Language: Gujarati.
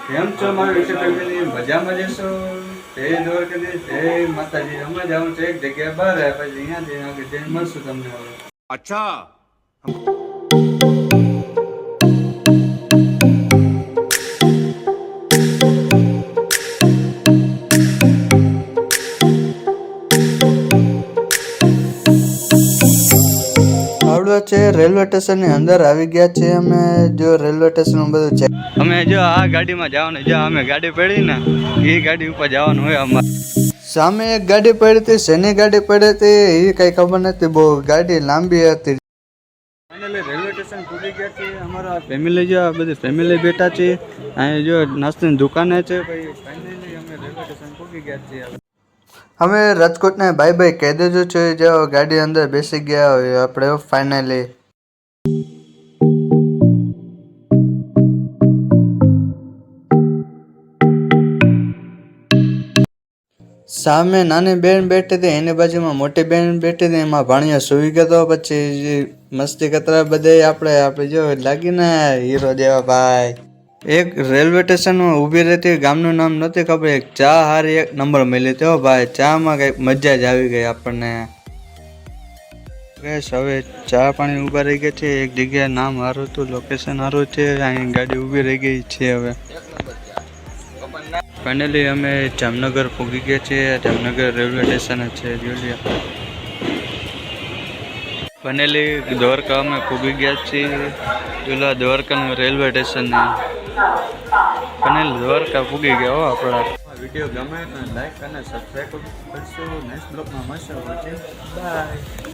કેમ છો મારી વિશે ફેમિલી? મજામાં જશો? જય દ્વારકાધીશ, જય માતાજી. અમે જાઉં છું એક જગ્યાએ બહાર, પછી અહીંયાથી આગળ જઈને મળશું તમને હવે. अच्छा। આવડો છે રેલવે સ્ટેશન ની અંદર આવી ગયા છે અમે. જો રેલવે સ્ટેશન બધું છે. અમે જો આ ગાડીમાં જવાનું, જો અમે ગાડી પડી ને એ ગાડી ઉપર જવાનું હોય અમારે. સામે એક ગાડી પડી હતી, શેની ગાડી પડી હતી એ કઈ ખબર નથી, બહુ ગાડી લાંબી હતી. ફાઇનલી રેલવે સ્ટેશન પૂરી ગયા છે. અમારા ફેમિલી જો આ બધી ફેમિલી બેઠા છે. અહીં જો નાસ્તાની દુકાને છે. પછી ફાઇનલી અમે રેલવે સ્ટેશન પૂરી ગયા છીએ. અમે રાજકોટને બાય બાય કહી દેજો છે. જો ગાડી અંદર બેસી ગયા હોય આપણે ફાઇનલી. સામે નાની બેન બેઠી હતી, એની બાજુમાં મોટી બેન બેઠી હતી. એમાં ભાણિયો સુઈ ગયો. પછી મસ્તી કતરા બધે આપણે જો લાગીને હીરો જેવા ભાઈ. એક રેલવે સ્ટેશનમાં ઊભી રહેતી, ગામનું નામ નથી ખબર, એક ચા હારી એક નંબર મળી હતો ભાઈ. ચામાં કંઈક મજા જ આવી ગઈ આપણને. હવે ચા પાણી ઊભા રહી ગયા છે એક જગ્યાએ. નામ સારું હતું, લોકેશન સારું છે. અહીં ગાડી ઊભી રહી ગઈ છે. હવે ફાઇનલી અમે જામનગર પહોંચી ગયા છીએ. જામનગર રેલવે સ્ટેશન છે. જોઈ ફાઇનલી દ્વારકા અમે પહોંચી ગયા છીએ. પેલા દ્વારકાનું રેલવે સ્ટેશન. ફાઇનલી દ્વારકા પહોંચી ગયા હો આપણા. વિડીયો ગમે તો લાઈક અને સબસ્ક્રાઈબ કરશો. નેક્સ્ટ બ્લોગમાં મળશે. બાય.